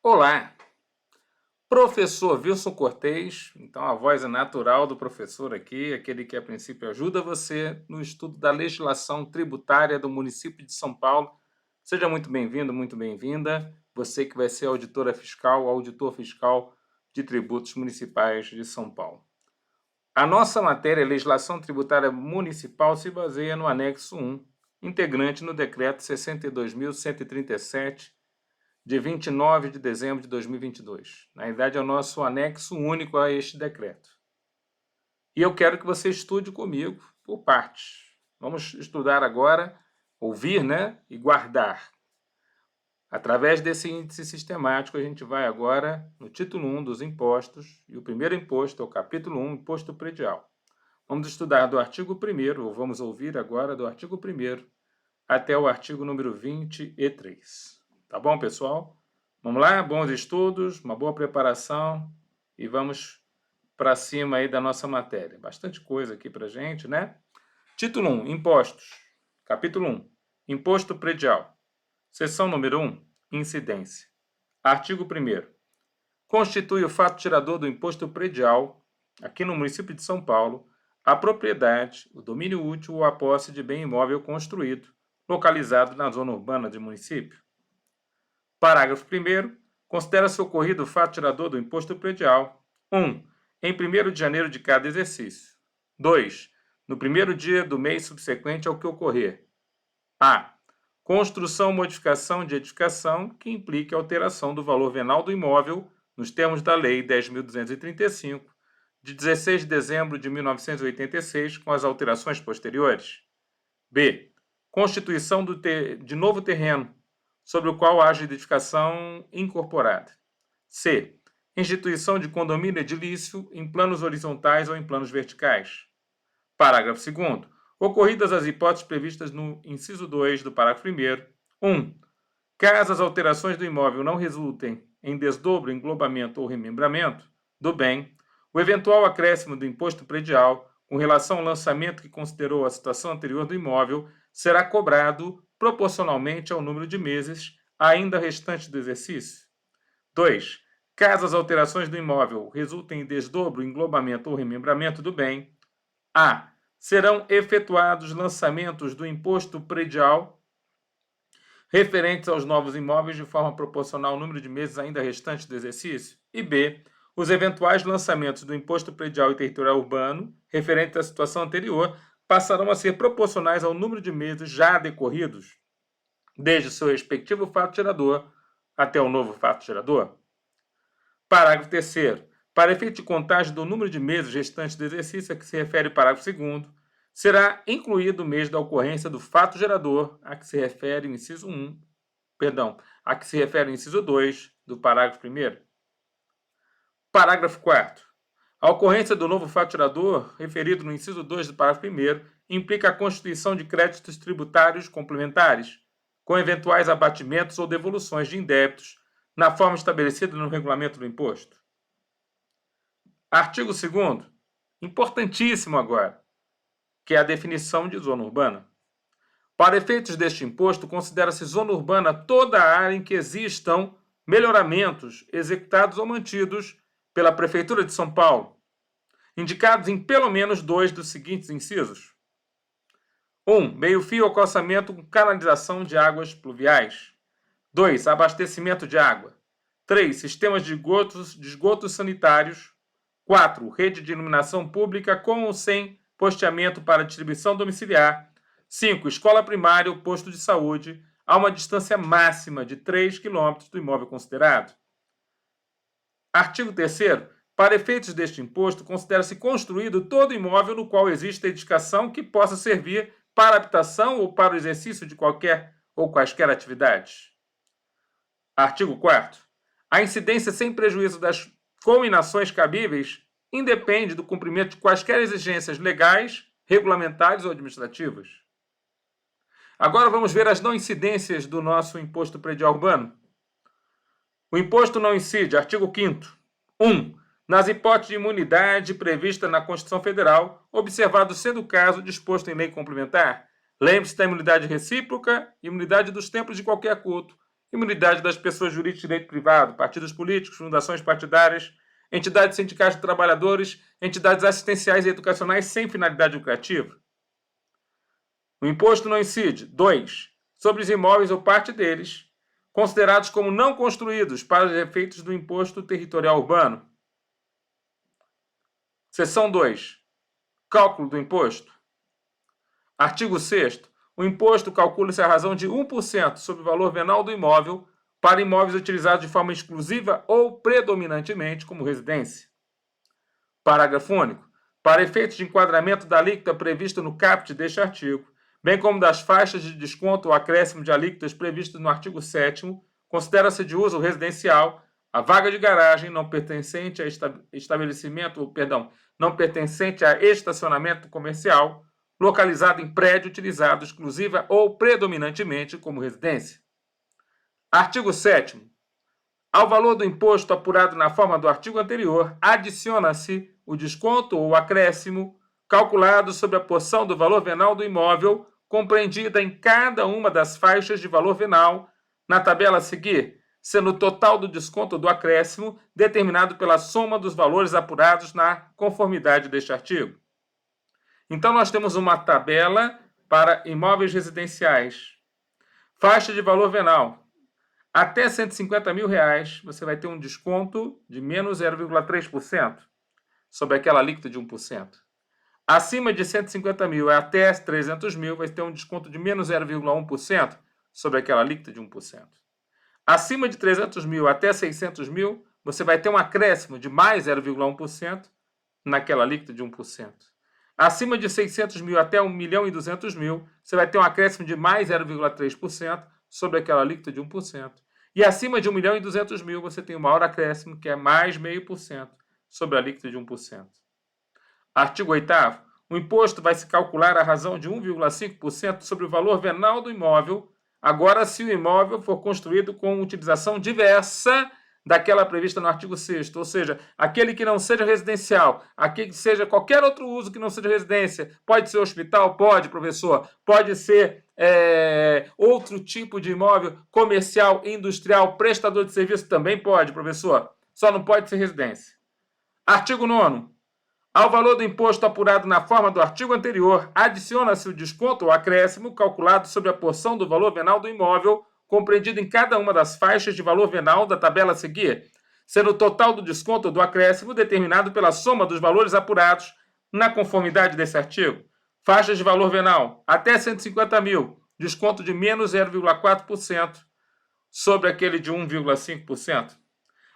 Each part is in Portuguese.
Olá, professor Wilson Cortez. Então, a voz é natural do professor aqui, aquele que a princípio ajuda você no estudo da legislação tributária do município de São Paulo. Seja muito bem-vindo, muito bem-vinda. Você que vai ser auditora fiscal, auditor fiscal de tributos municipais de São Paulo. A nossa matéria, legislação tributária municipal, se baseia no anexo 1, integrante no decreto 62.137, de 29 de dezembro de 2022. Na verdade, é o nosso anexo único a este decreto. E eu quero que você estude comigo por partes. Vamos estudar agora, ouvir, e guardar. Através desse índice sistemático, a gente vai agora no título 1 dos impostos, e o primeiro imposto é o capítulo 1, imposto predial. Vamos estudar do artigo 1º, ou vamos ouvir agora do artigo 1º até o artigo número 23. Tá bom, pessoal? Vamos lá, bons estudos, uma boa preparação e vamos para cima aí da nossa matéria. Bastante coisa aqui para gente, né? Título 1, Impostos. Capítulo 1, Imposto Predial. Seção número 1, Incidência. Artigo 1º. Constitui o fato gerador do imposto predial, aqui no município de São Paulo, a propriedade, o domínio útil ou a posse de bem imóvel construído, localizado na zona urbana de município. Parágrafo 1º. Considera-se ocorrido o fato gerador do imposto predial: 1. Em 1º de janeiro de cada exercício. 2. No primeiro dia do mês subsequente ao que ocorrer. A. Construção ou modificação de edificação que implique alteração do valor venal do imóvel nos termos da Lei 10.235, de 16 de dezembro de 1986, com as alterações posteriores. B. Constituição de novo terreno, sobre o qual haja edificação incorporada. C. Instituição de condomínio edilício em planos horizontais ou em planos verticais. Parágrafo 2º. Ocorridas as hipóteses previstas no inciso 2 do parágrafo 1º. 1. Caso as alterações do imóvel não resultem em desdobro, englobamento ou remembramento do bem, o eventual acréscimo do imposto predial, com relação ao lançamento que considerou a situação anterior do imóvel, será cobrado proporcionalmente ao número de meses ainda restantes do exercício. 2. Caso as alterações do imóvel resultem em desdobro, englobamento ou remembramento do bem, a. Serão efetuados lançamentos do imposto predial referentes aos novos imóveis de forma proporcional ao número de meses ainda restantes do exercício, e b. Os eventuais lançamentos do imposto predial e territorial urbano referentes à situação anterior passarão a ser proporcionais ao número de meses já decorridos, desde seu respectivo fato gerador até o novo fato gerador. Parágrafo 3º. Para efeito de contagem do número de meses restantes do exercício a que se refere o parágrafo 2º, será incluído o mês da ocorrência do fato gerador a que se refere o inciso 2 do parágrafo 1º. Parágrafo 4º. A ocorrência do novo fato gerador, referido no inciso 2 do parágrafo 1º, implica a constituição de créditos tributários complementares, com eventuais abatimentos ou devoluções de indébitos, na forma estabelecida no regulamento do imposto. Artigo 2º, importantíssimo agora, que é a definição de zona urbana. Para efeitos deste imposto, considera-se zona urbana toda a área em que existam melhoramentos executados ou mantidos pela Prefeitura de São Paulo, indicados em pelo menos 2 dos seguintes incisos. 1. Meio-fio ou calçamento com canalização de águas pluviais. 2. Abastecimento de água. 3. Sistemas de esgotos sanitários. 4. Rede de iluminação pública com ou sem posteamento para distribuição domiciliar. 5. Escola primária ou posto de saúde a uma distância máxima de 3 km do imóvel considerado. Artigo 3º. Para efeitos deste imposto, considera-se construído todo imóvel no qual exista edificação que possa servir para habitação ou para o exercício de qualquer ou quaisquer atividades. Artigo 4º. A incidência sem prejuízo das cominações cabíveis independe do cumprimento de quaisquer exigências legais, regulamentares ou administrativas. Agora vamos ver as não incidências do nosso imposto predial urbano. O imposto não incide, artigo 5º. 1. Nas hipóteses de imunidade prevista na Constituição Federal, observado sendo o caso disposto em lei complementar. Lembre-se da imunidade recíproca e imunidade dos templos de qualquer culto, imunidade das pessoas jurídicas de direito privado, partidos políticos, fundações partidárias, entidades sindicais de trabalhadores, entidades assistenciais e educacionais sem finalidade lucrativa. O imposto não incide. 2. Sobre os imóveis ou parte deles, considerados como não construídos para os efeitos do imposto territorial urbano. Seção 2. Cálculo do imposto. Artigo 6º. O imposto calcula-se à razão de 1% sobre o valor venal do imóvel para imóveis utilizados de forma exclusiva ou predominantemente como residência. Parágrafo único. Para efeitos de enquadramento da alíquota prevista no caput deste artigo, bem como das faixas de desconto ou acréscimo de alíquotas previstas no artigo 7º, considera-se de uso residencial a vaga de garagem não pertencente a não pertencente a estacionamento comercial, localizado em prédio utilizado exclusiva ou predominantemente como residência. Artigo 7º. Ao valor do imposto apurado na forma do artigo anterior, adiciona-se o desconto ou acréscimo calculado sobre a porção do valor venal do imóvel compreendida em cada uma das faixas de valor venal na tabela a seguir, sendo o total do desconto ou do acréscimo determinado pela soma dos valores apurados na conformidade deste artigo. Então, nós temos uma tabela para imóveis residenciais. Faixa de valor venal. Até R$ 150 mil, você vai ter um desconto de menos 0,3% sobre aquela alíquota de 1%. Acima de 150 mil até 300 mil, vai ter um desconto de menos 0,1% sobre aquela alíquota de 1%. Acima de 300 mil até 600 mil, você vai ter um acréscimo de mais 0,1% naquela alíquota de 1%. Acima de 600 mil até 1.200.000, você vai ter um acréscimo de mais 0,3% sobre aquela alíquota de 1%. E acima de 1.200.000, você tem um maior acréscimo, que é mais 0,5% sobre a alíquota de 1%. Artigo 8º. O imposto vai se calcular à razão de 1,5% sobre o valor venal do imóvel, agora se o imóvel for construído com utilização diversa daquela prevista no artigo 6º, ou seja, aquele que não seja residencial, aquele que seja qualquer outro uso que não seja residência, pode ser hospital? Pode, professor. Pode ser outro tipo de imóvel, comercial, industrial, prestador de serviço? Também pode, professor. Só não pode ser residência. Artigo 9º. Ao valor do imposto apurado na forma do artigo anterior, adiciona-se o desconto ou acréscimo calculado sobre a porção do valor venal do imóvel compreendido em cada uma das faixas de valor venal da tabela a seguir, sendo o total do desconto ou do acréscimo determinado pela soma dos valores apurados na conformidade desse artigo. Faixas de valor venal até 150 mil, desconto de menos 0,4% sobre aquele de 1,5%.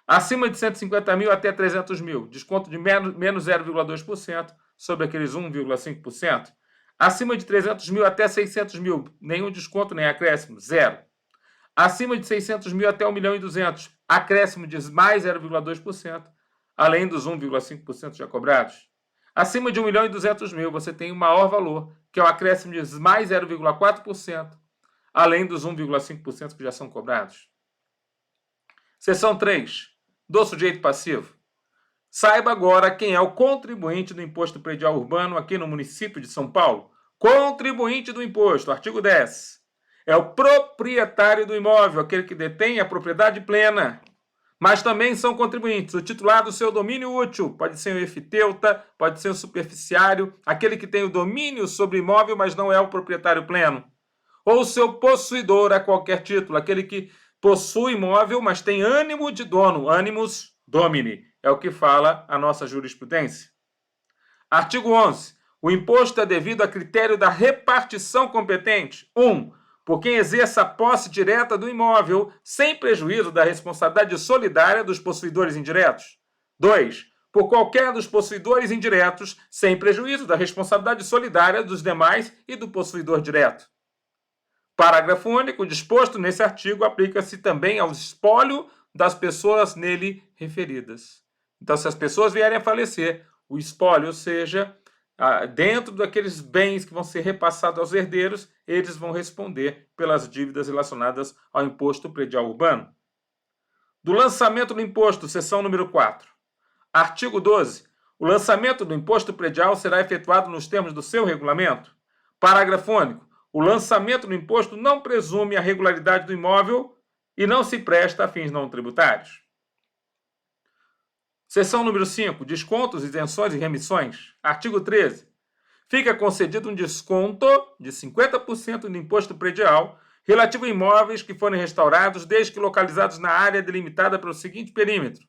Acima de 150 mil até 300 mil, desconto de menos 0,2% sobre aqueles 1,5%. Acima de 300 mil até 600 mil, nenhum desconto nem acréscimo, zero. Acima de 600 mil até 1.200.000, acréscimo de mais 0,2%, além dos 1,5% já cobrados. Acima de 1.200.000, você tem o maior valor, que é o acréscimo de mais 0,4%, além dos 1,5% que já são cobrados. Seção 3. Do sujeito passivo. Saiba agora quem é o contribuinte do Imposto Predial Urbano aqui no município de São Paulo. Contribuinte do imposto, artigo 10. É o proprietário do imóvel, aquele que detém a propriedade plena. Mas também são contribuintes o titular do seu domínio útil, pode ser o efiteuta, pode ser o superficiário, aquele que tem o domínio sobre o imóvel, mas não é o proprietário pleno. Ou o seu possuidor a qualquer título, aquele que possui imóvel, mas tem ânimo de dono, animus domini, é o que fala a nossa jurisprudência. Artigo 11. O imposto é devido a critério da repartição competente. 1. Por quem exerça a posse direta do imóvel, sem prejuízo da responsabilidade solidária dos possuidores indiretos. 2. Por qualquer dos possuidores indiretos, sem prejuízo da responsabilidade solidária dos demais e do possuidor direto. Parágrafo único. Disposto nesse artigo aplica-se também ao espólio das pessoas nele referidas. Então, se as pessoas vierem a falecer, o espólio, ou seja, dentro daqueles bens que vão ser repassados aos herdeiros, eles vão responder pelas dívidas relacionadas ao imposto predial urbano. Do lançamento do imposto, seção número 4. Artigo 12. O lançamento do imposto predial será efetuado nos termos do seu regulamento. Parágrafo único. O lançamento do imposto não presume a regularidade do imóvel e não se presta a fins não tributários. Seção número 5. Descontos, isenções e remissões. Artigo 13. Fica concedido um desconto de 50% do imposto predial relativo a imóveis que forem restaurados desde que localizados na área delimitada pelo seguinte perímetro: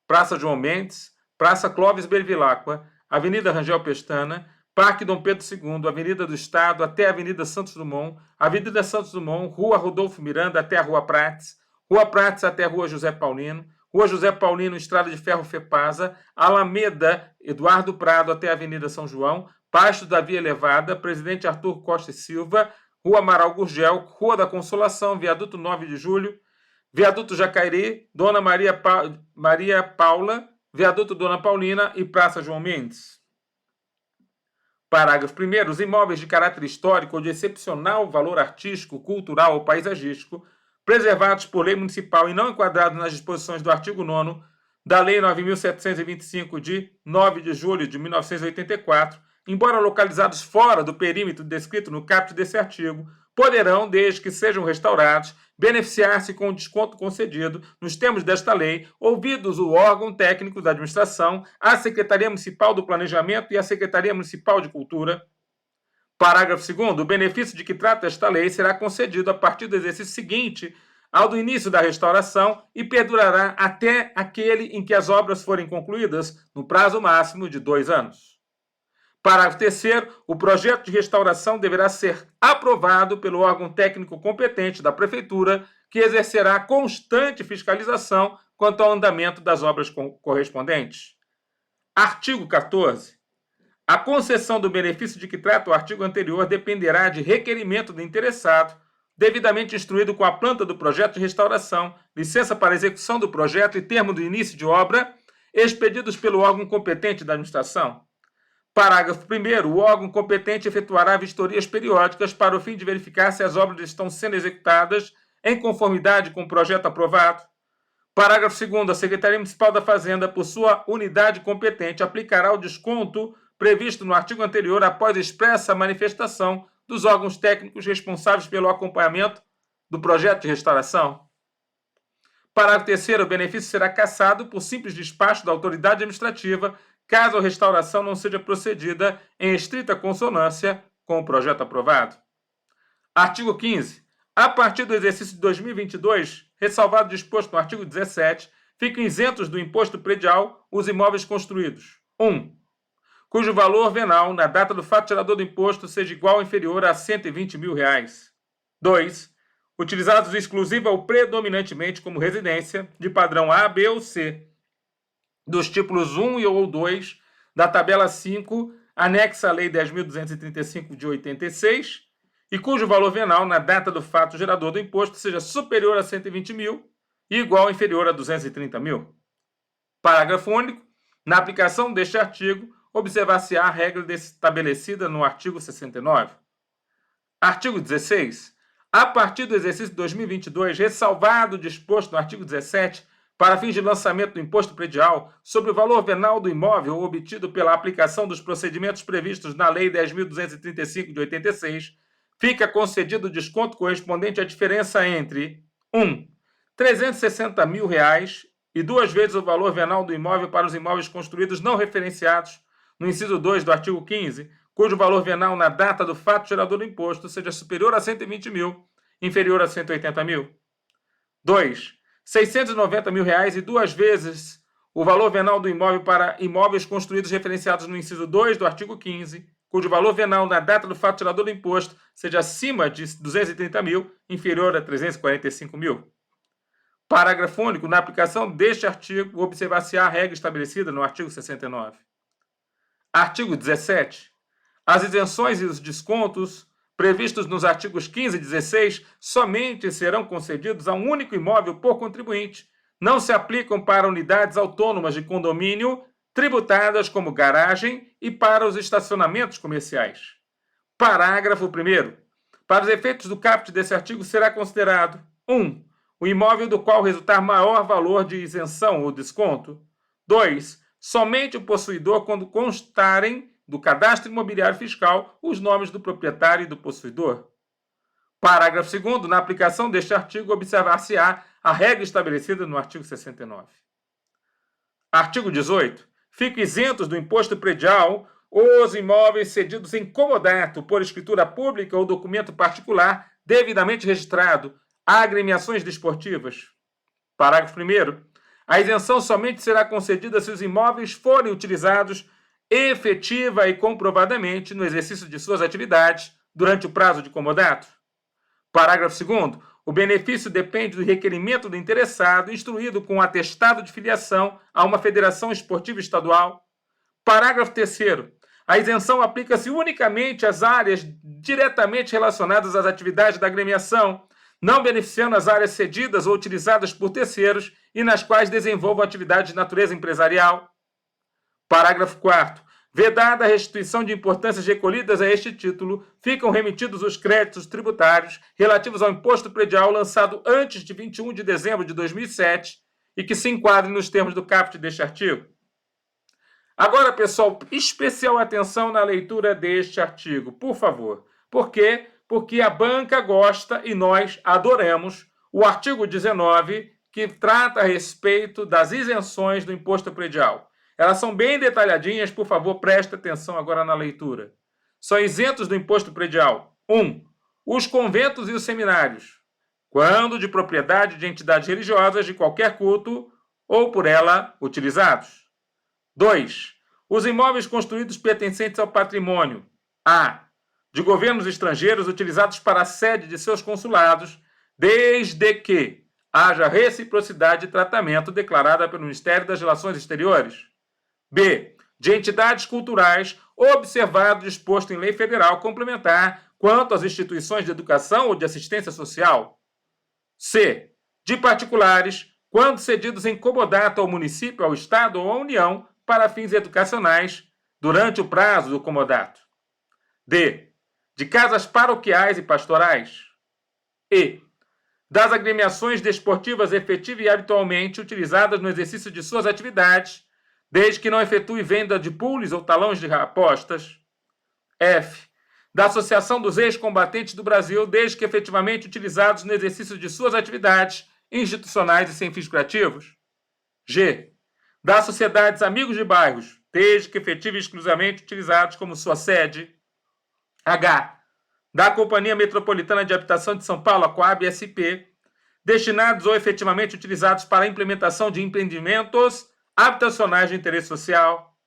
Praça João Mendes, Praça Clóvis Bevilacqua, Avenida Rangel Pestana, Parque Dom Pedro II, Avenida do Estado até a Avenida Santos Dumont, Avenida Santos Dumont, Rua Rodolfo Miranda até a Rua Prates até a Rua José Paulino, Rua José Paulino, Estrada de Ferro Fepasa, Alameda Eduardo Prado até a Avenida São João, Pasto da Via Elevada, Presidente Arthur Costa e Silva, Rua Amaral Gurgel, Rua da Consolação, Viaduto 9 de Julho, Viaduto Jacairi, Dona Maria Paula, Viaduto Dona Paulina e Praça João Mendes. Parágrafo 1º. Os imóveis de caráter histórico ou de excepcional valor artístico, cultural ou paisagístico, preservados por lei municipal e não enquadrados nas disposições do artigo 9º da Lei 9.725, de 9 de julho de 1984, embora localizados fora do perímetro descrito no caput desse artigo, poderão, desde que sejam restaurados, beneficiar-se com o desconto concedido, nos termos desta lei, ouvidos o órgão técnico da administração, a Secretaria Municipal do Planejamento e a Secretaria Municipal de Cultura. Parágrafo 2º. O benefício de que trata esta lei será concedido a partir do exercício seguinte ao do início da restauração e perdurará até aquele em que as obras forem concluídas, no prazo máximo de 2 anos. Parágrafo 3º. O projeto de restauração deverá ser aprovado pelo órgão técnico competente da Prefeitura, que exercerá constante fiscalização quanto ao andamento das obras correspondentes. Artigo 14. A concessão do benefício de que trata o artigo anterior dependerá de requerimento do interessado, devidamente instruído com a planta do projeto de restauração, licença para execução do projeto e termo do início de obra, expedidos pelo órgão competente da administração. Parágrafo 1º. O órgão competente efetuará vistorias periódicas para o fim de verificar se as obras estão sendo executadas em conformidade com o projeto aprovado. Parágrafo 2º. A Secretaria Municipal da Fazenda, por sua unidade competente, aplicará o desconto previsto no artigo anterior após expressa manifestação dos órgãos técnicos responsáveis pelo acompanhamento do projeto de restauração. Parágrafo 3º. O benefício será cassado por simples despacho da autoridade administrativa, caso a restauração não seja procedida em estrita consonância com o projeto aprovado. Artigo 15. A partir do exercício de 2022, ressalvado o disposto no artigo 17, ficam isentos do imposto predial os imóveis construídos: 1. Cujo valor venal, na data do fato gerador do imposto, seja igual ou inferior a R$ 120 mil. 2. Utilizados exclusiva ou predominantemente como residência, de padrão A, B ou C, dos títulos 1 ou 2 da tabela 5, anexa à Lei 10.235 de 86, e cujo valor venal, na data do fato gerador do imposto, seja superior a 120 mil e igual ou inferior a 230 mil. Parágrafo único. Na aplicação deste artigo, observar-se-á a regra estabelecida no artigo 69. Artigo 16. A partir do exercício de 2022, ressalvado o disposto no artigo 17, para fins de lançamento do imposto predial sobre o valor venal do imóvel obtido pela aplicação dos procedimentos previstos na Lei 10.235 de 86, fica concedido o desconto correspondente à diferença entre 1. R$ 360 mil e 2 vezes o valor venal do imóvel para os imóveis construídos não referenciados no inciso 2 do artigo 15, cujo valor venal na data do fato gerador do imposto seja superior a 120 mil, inferior a 180 mil. 2. R$ 690 mil e 2 vezes o valor venal do imóvel para imóveis construídos referenciados no inciso 2 do artigo 15, cujo valor venal na data do fato gerador do imposto seja acima de 230 mil, inferior a 345 mil. Parágrafo único. Na aplicação deste artigo, observar-se-á a regra estabelecida no artigo 69. Artigo 17. As isenções e os descontos previstos nos artigos 15 e 16 somente serão concedidos a um único imóvel por contribuinte. Não se aplicam para unidades autônomas de condomínio tributadas como garagem e para os estacionamentos comerciais. Parágrafo 1º. Para os efeitos do caput desse artigo será considerado: 1. O imóvel do qual resultar maior valor de isenção ou desconto. 2. Somente o possuidor quando constarem do cadastro imobiliário fiscal os nomes do proprietário e do possuidor. Parágrafo 2º. Na aplicação deste artigo, observar-se-á a regra estabelecida no artigo 69. Artigo 18. Ficam isentos do imposto predial os imóveis cedidos em comodato por escritura pública ou documento particular devidamente registrado a agremiações desportivas. Parágrafo 1º. A isenção somente será concedida se os imóveis forem utilizados efetiva e comprovadamente no exercício de suas atividades durante o prazo de comodato. Parágrafo 2º. O benefício depende do requerimento do interessado, instruído com atestado de filiação a uma federação esportiva estadual. Parágrafo 3º. A isenção aplica-se unicamente às áreas diretamente relacionadas às atividades da agremiação, não beneficiando as áreas cedidas ou utilizadas por terceiros e nas quais desenvolvam atividade de natureza empresarial. Parágrafo 4º. Vedada a restituição de importâncias recolhidas a este título, ficam remetidos os créditos tributários relativos ao imposto predial lançado antes de 21 de dezembro de 2007 e que se enquadrem nos termos do caput deste artigo. Agora, pessoal, especial atenção na leitura deste artigo, por favor. Por quê? Porque a banca gosta e nós adoramos o artigo 19, que trata a respeito das isenções do imposto predial. Elas são bem detalhadinhas, por favor, preste atenção agora na leitura. São isentos do imposto predial: 1. Os conventos e os seminários, quando de propriedade de entidades religiosas de qualquer culto ou por ela utilizados. 2. Os imóveis construídos pertencentes ao patrimônio A. de governos estrangeiros utilizados para a sede de seus consulados, desde que haja reciprocidade de tratamento declarada pelo Ministério das Relações Exteriores. B. De entidades culturais, observado o disposto em lei federal complementar quanto às instituições de educação ou de assistência social. C. De particulares, quando cedidos em comodato ao município, ao Estado ou à União, para fins educacionais, durante o prazo do comodato. D. De casas paroquiais e pastorais. E. Das agremiações desportivas efetiva e habitualmente utilizadas no exercício de suas atividades, desde que não efetue venda de pools ou talões de apostas. F. Da Associação dos Ex-Combatentes do Brasil, desde que efetivamente utilizados no exercício de suas atividades institucionais e sem fins lucrativos. G. Das Sociedades Amigos de Bairros, desde que efetivamente e exclusivamente utilizados como sua sede. H. Da Companhia Metropolitana de Habitação de São Paulo, a Coab-SP, destinados ou efetivamente utilizados para a implementação de empreendimentos habitacionais de interesse social.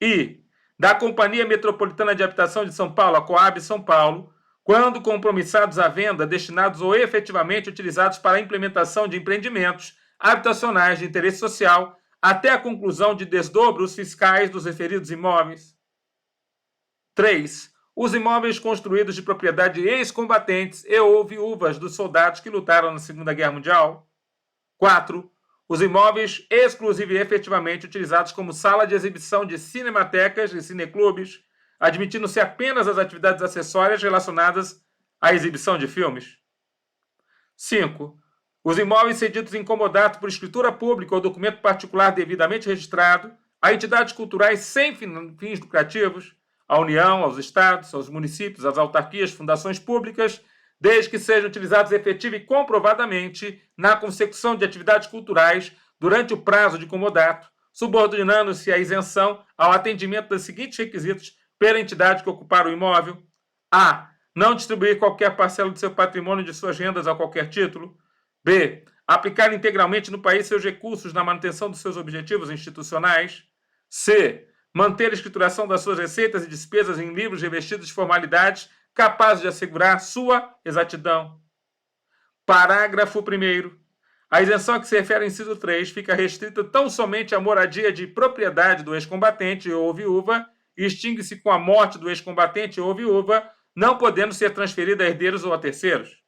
I. Da Companhia Metropolitana de Habitação de São Paulo, a Coab São Paulo, quando compromissados à venda, destinados ou efetivamente utilizados para a implementação de empreendimentos habitacionais de interesse social, até a conclusão de desdobros fiscais dos referidos imóveis. 3. Os imóveis construídos de propriedade de ex-combatentes e ou viúvas dos soldados que lutaram na Segunda Guerra Mundial. 4. Os imóveis exclusiva e efetivamente utilizados como sala de exibição de cinematecas e cineclubes, admitindo-se apenas as atividades acessórias relacionadas à exibição de filmes. 5. Os imóveis cedidos em comodato por escritura pública ou documento particular devidamente registrado a entidades culturais sem fins lucrativos, à União, aos estados, aos municípios, às autarquias, fundações públicas, desde que sejam utilizados efetiva e comprovadamente na consecução de atividades culturais durante o prazo de comodato, subordinando-se a isenção ao atendimento dos seguintes requisitos pela entidade que ocupar o imóvel: a. Não distribuir qualquer parcela de seu patrimônio e de suas rendas a qualquer título. B. Aplicar integralmente no país seus recursos na manutenção dos seus objetivos institucionais. C. Manter a escrituração das suas receitas e despesas em livros revestidos de formalidades capazes de assegurar sua exatidão. Parágrafo 1º. A isenção a que se refere ao inciso 3 fica restrita tão somente à moradia de propriedade do ex-combatente ou viúva e extingue-se com a morte do ex-combatente ou viúva, não podendo ser transferida a herdeiros ou a terceiros.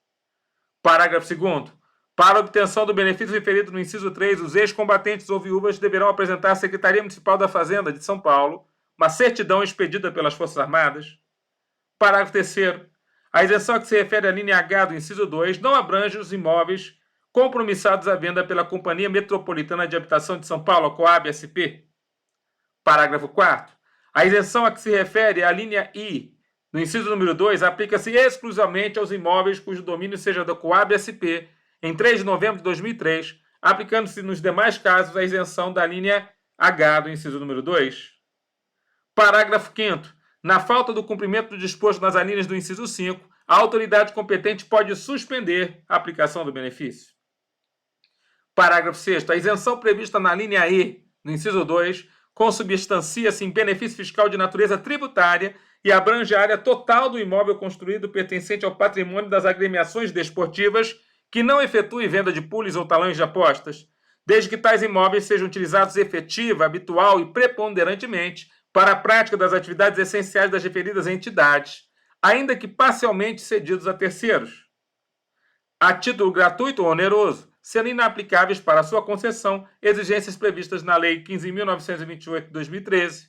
Parágrafo 2º. Para a obtenção do benefício referido no inciso 3, os ex-combatentes ou viúvas deverão apresentar à Secretaria Municipal da Fazenda de São Paulo uma certidão expedida pelas Forças Armadas. Parágrafo 3º. A isenção a que se refere à linha H do inciso 2 não abrange os imóveis compromissados à venda pela Companhia Metropolitana de Habitação de São Paulo, a Coab-SP. Parágrafo 4º. A isenção a que se refere à linha I no inciso número 2, aplica-se exclusivamente aos imóveis cujo domínio seja da Coab SP em 3 de novembro de 2003, aplicando-se nos demais casos a isenção da linha H do inciso número 2. Parágrafo 5º. Na falta do cumprimento do disposto nas alíneas do inciso 5, a autoridade competente pode suspender a aplicação do benefício. Parágrafo 6º. A isenção prevista na linha E, no inciso 2, consubstancia-se em benefício fiscal de natureza tributária e abrange a área total do imóvel construído pertencente ao patrimônio das agremiações desportivas que não efetuem venda de pules ou talões de apostas, desde que tais imóveis sejam utilizados efetiva, habitual e preponderantemente para a prática das atividades essenciais das referidas entidades, ainda que parcialmente cedidos a terceiros, a título gratuito ou oneroso, sendo inaplicáveis para sua concessão exigências previstas na Lei 15.928 de 2013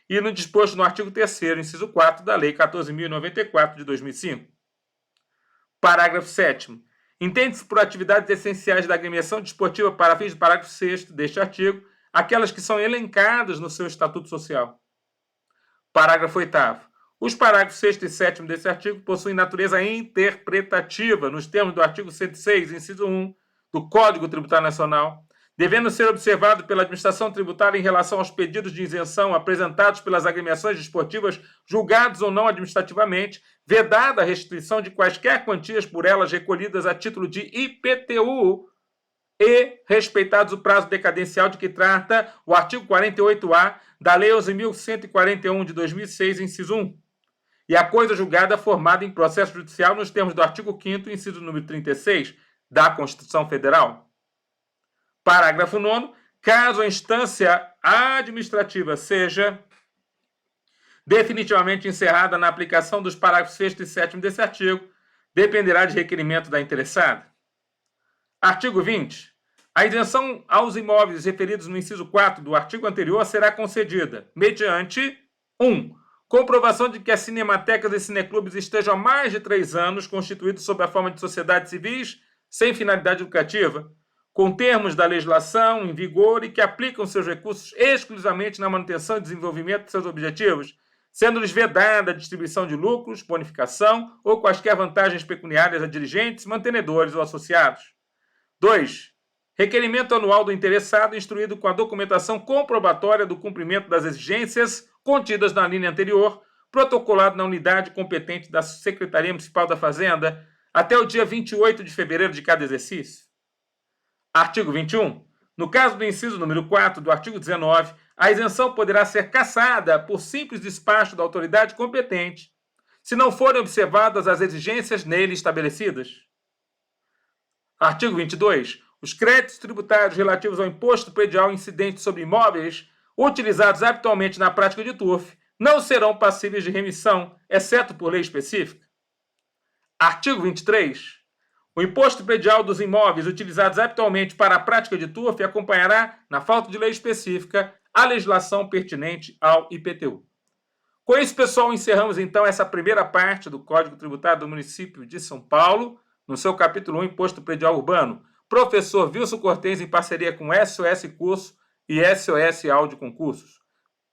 e no disposto no artigo 3º, inciso 4 da Lei 14.094 de 2005. Parágrafo 7º. Entende-se por atividades essenciais da agremiação desportiva para fins do parágrafo 6º deste artigo aquelas que são elencadas no seu Estatuto Social. Parágrafo 8º. Os parágrafos 6º e 7º desse artigo possuem natureza interpretativa nos termos do artigo 106, inciso 1, do Código Tributário Nacional, devendo ser observado pela administração tributária em relação aos pedidos de isenção apresentados pelas agremiações desportivas julgados ou não administrativamente, vedada a restituição de quaisquer quantias por elas recolhidas a título de IPTU e respeitados o prazo decadencial de que trata o artigo 48-A da Lei 11.141 de 2006, inciso 1, e a coisa julgada formada em processo judicial nos termos do artigo 5º, inciso número 36, da Constituição Federal. Parágrafo 9º. Caso a instância administrativa seja definitivamente encerrada na aplicação dos parágrafos 6º e 7º desse artigo, dependerá de requerimento da interessada. Artigo 20. A isenção aos imóveis referidos no inciso 4 do artigo anterior será concedida mediante 1. Comprovação de que as cinematecas e cineclubes estejam há mais de 3 anos constituídos sob a forma de sociedades civis sem finalidade educativa, com termos da legislação em vigor e que aplicam seus recursos exclusivamente na manutenção e desenvolvimento de seus objetivos, sendo-lhes vedada a distribuição de lucros, bonificação ou quaisquer vantagens pecuniárias a dirigentes, mantenedores ou associados. 2. Requerimento anual do interessado instruído com a documentação comprobatória do cumprimento das exigências contidas na linha anterior, protocolado na unidade competente da Secretaria Municipal da Fazenda até o dia 28 de fevereiro de cada exercício. Artigo 21. No caso do inciso número 4 do artigo 19, a isenção poderá ser cassada por simples despacho da autoridade competente, se não forem observadas as exigências nele estabelecidas. Artigo 22. Os créditos tributários relativos ao imposto predial incidente sobre imóveis utilizados habitualmente na prática de turf não serão passíveis de remissão, exceto por lei específica. Artigo 23. O imposto predial dos imóveis utilizados habitualmente para a prática de turf acompanhará, na falta de lei específica, a legislação pertinente ao IPTU. Com isso, pessoal, encerramos então essa primeira parte do Código Tributário do município de São Paulo, no seu capítulo 1, Imposto Predial Urbano. Professor Wilson Cortez, em parceria com SOS Curso e SOS Áudio Concursos.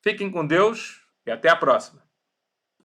Fiquem com Deus e até a próxima.